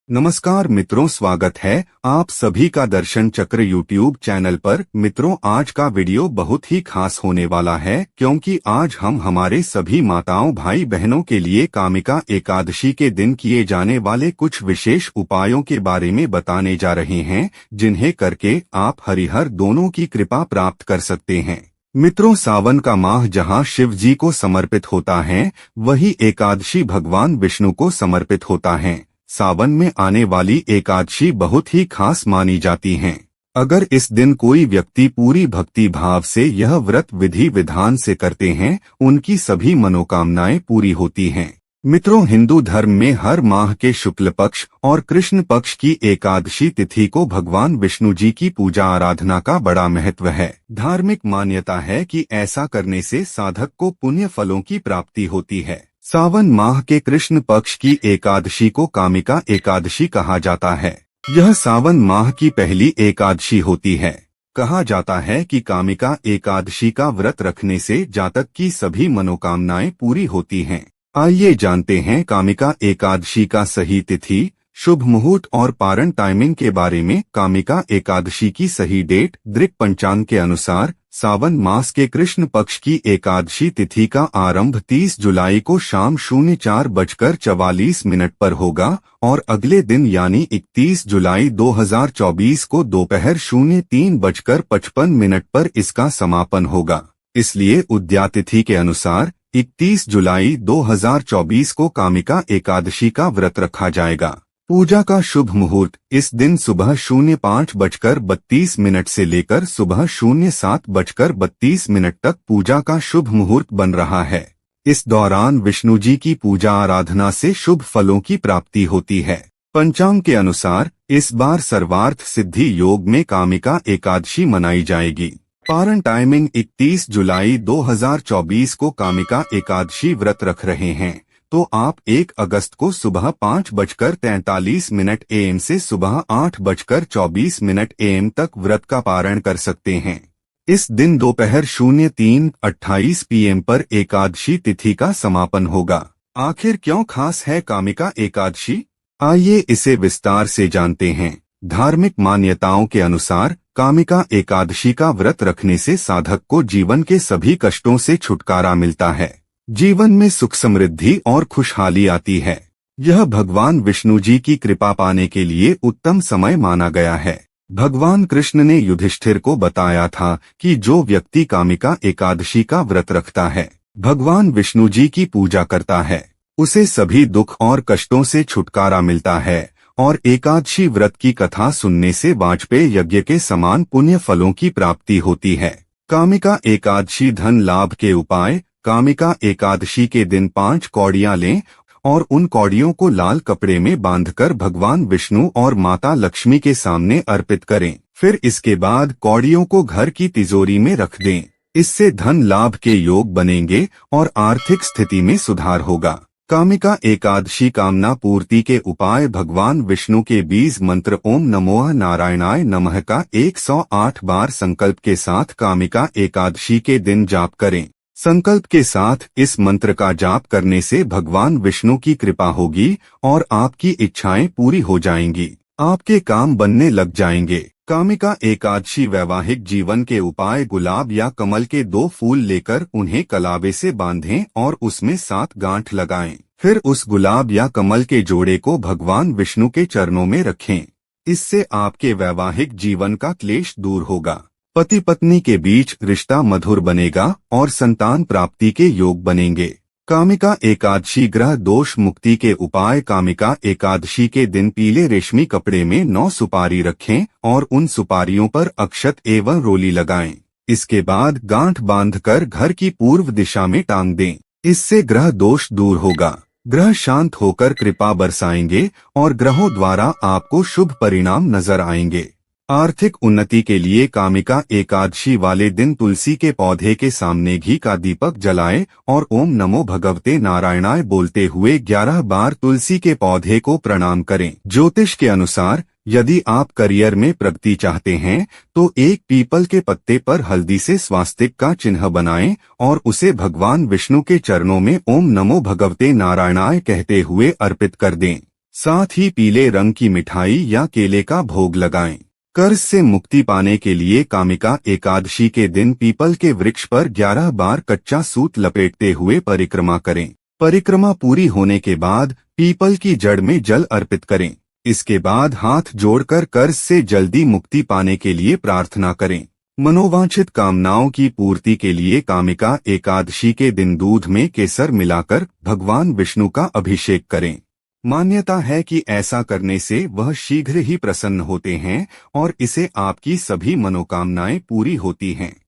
नमस्कार मित्रों, स्वागत है आप सभी का दर्शन चक्र यूट्यूब चैनल पर। मित्रों, आज का वीडियो बहुत ही खास होने वाला है क्योंकि आज हम हमारे सभी माताओं भाई बहनों के लिए कामिका एकादशी के दिन किए जाने वाले कुछ विशेष उपायों के बारे में बताने जा रहे हैं, जिन्हें करके आप हरिहर दोनों की कृपा प्राप्त कर सकते हैं। मित्रों, सावन का माह जहां शिव जी को समर्पित होता है, वही एकादशी भगवान विष्णु को समर्पित होता है। सावन में आने वाली एकादशी बहुत ही खास मानी जाती हैं। अगर इस दिन कोई व्यक्ति पूरी भक्ति भाव से यह व्रत विधि विधान से करते हैं, उनकी सभी मनोकामनाएं पूरी होती हैं। मित्रों, हिंदू धर्म में हर माह के शुक्ल पक्ष और कृष्ण पक्ष की एकादशी तिथि को भगवान विष्णु जी की पूजा आराधना का बड़ा महत्व है। धार्मिक मान्यता है कि ऐसा करने से साधक को पुण्य फलों की प्राप्ति होती है। सावन माह के कृष्ण पक्ष की एकादशी को कामिका एकादशी कहा जाता है। यह सावन माह की पहली एकादशी होती है। कहा जाता है कि कामिका एकादशी का व्रत रखने से जातक की सभी मनोकामनाएं पूरी होती हैं। आइए जानते हैं कामिका एकादशी का सही तिथि, शुभ मुहूर्त और पारण टाइमिंग के बारे में। कामिका एकादशी की सही डेट दृक पंचांग के अनुसार सावन मास के कृष्ण पक्ष की एकादशी तिथि का आरंभ 30 जुलाई को शाम 04:44 पर होगा और अगले दिन यानी 31 जुलाई 2024 को दोपहर 03:55 पर इसका समापन होगा। इसलिए उद्यातिथि के अनुसार 31 जुलाई 2024 को कामिका एकादशी का व्रत रखा जाएगा। पूजा का शुभ मुहूर्त इस दिन सुबह 05:32 से लेकर सुबह 07:32 तक पूजा का शुभ मुहूर्त बन रहा है। इस दौरान विष्णु जी की पूजा आराधना से शुभ फलों की प्राप्ति होती है। पंचांग के अनुसार इस बार सर्वार्थ सिद्धि योग में कामिका एकादशी मनाई जाएगी। पारण टाइमिंग 31 जुलाई 2024 को कामिका एकादशी व्रत रख रहे हैं तो आप 1 अगस्त को सुबह 5:43 AM से सुबह 8:24 AM तक व्रत का पारण कर सकते हैं। इस दिन दोपहर 03:28 PM पर एकादशी तिथि का समापन होगा। आखिर क्यों खास है कामिका एकादशी? आइए इसे विस्तार से जानते हैं। धार्मिक मान्यताओं के अनुसार कामिका एकादशी का व्रत रखने से साधक को जीवन के सभी कष्टों से छुटकारा मिलता है। जीवन में सुख समृद्धि और खुशहाली आती है। यह भगवान विष्णु जी की कृपा पाने के लिए उत्तम समय माना गया है। भगवान कृष्ण ने युधिष्ठिर को बताया था कि जो व्यक्ति कामिका एकादशी का व्रत रखता है, भगवान विष्णु जी की पूजा करता है, उसे सभी दुख और कष्टों से छुटकारा मिलता है और एकादशी व्रत की कथा सुनने से वाजपेय यज्ञ के समान पुण्य फलों की प्राप्ति होती है। कामिका एकादशी धन लाभ के उपाय। कामिका एकादशी के दिन 5 कौड़ियां लें और उन कौड़ियों को लाल कपड़े में बांधकर भगवान विष्णु और माता लक्ष्मी के सामने अर्पित करें। फिर इसके बाद कौड़ियों को घर की तिजोरी में रख दें। इससे धन लाभ के योग बनेंगे और आर्थिक स्थिति में सुधार होगा। कामिका एकादशी कामना पूर्ति के उपाय। भगवान विष्णु के बीज मंत्र ओम नमो नारायणाय नमः का 108 बार संकल्प के साथ कामिका एकादशी के दिन जाप करें। संकल्प के साथ इस मंत्र का जाप करने से भगवान विष्णु की कृपा होगी और आपकी इच्छाएं पूरी हो जाएंगी। आपके काम बनने लग जाएंगे। कामिका एकादशी वैवाहिक जीवन के उपाय। गुलाब या कमल के 2 फूल लेकर उन्हें कलावे से बांधें और उसमें 7 गांठ लगाएं। फिर उस गुलाब या कमल के जोड़े को भगवान विष्णु के चरणों में रखें। इससे आपके वैवाहिक जीवन का क्लेश दूर होगा। पति पत्नी के बीच रिश्ता मधुर बनेगा और संतान प्राप्ति के योग बनेंगे। कामिका एकादशी ग्रह दोष मुक्ति के उपाय। कामिका एकादशी के दिन पीले रेशमी कपड़े में 9 सुपारी रखें और उन सुपारियों पर अक्षत एवं रोली लगाएं। इसके बाद गांठ बांधकर घर की पूर्व दिशा में टांग दें। इससे ग्रह दोष दूर होगा। ग्रह शांत होकर कृपा बरसाएंगे और ग्रहों द्वारा आपको शुभ परिणाम नजर आएंगे। आर्थिक उन्नति के लिए कामिका एकादशी वाले दिन तुलसी के पौधे के सामने घी का दीपक जलाएं और ओम नमो भगवते नारायणाय बोलते हुए 11 बार तुलसी के पौधे को प्रणाम करें। ज्योतिष के अनुसार यदि आप करियर में प्रगति चाहते हैं तो एक पीपल के पत्ते पर हल्दी से स्वास्तिक का चिन्ह बनाएं और उसे भगवान विष्णु के चरणों में ओम नमो भगवते नारायणाय कहते हुए अर्पित कर दें। साथ ही पीले रंग की मिठाई या केले का भोग लगाएं। कर्ज से मुक्ति पाने के लिए कामिका एकादशी के दिन पीपल के वृक्ष पर 11 बार कच्चा सूत लपेटते हुए परिक्रमा करें। परिक्रमा पूरी होने के बाद पीपल की जड़ में जल अर्पित करें। इसके बाद हाथ जोड़कर कर्ज से जल्दी मुक्ति पाने के लिए प्रार्थना करें। मनोवांछित कामनाओं की पूर्ति के लिए कामिका एकादशी के दिन दूध में केसर मिलाकर भगवान विष्णु का अभिषेक करें। मान्यता है कि ऐसा करने से वह शीघ्र ही प्रसन्न होते हैं और इससे आपकी सभी मनोकामनाएं पूरी होती हैं।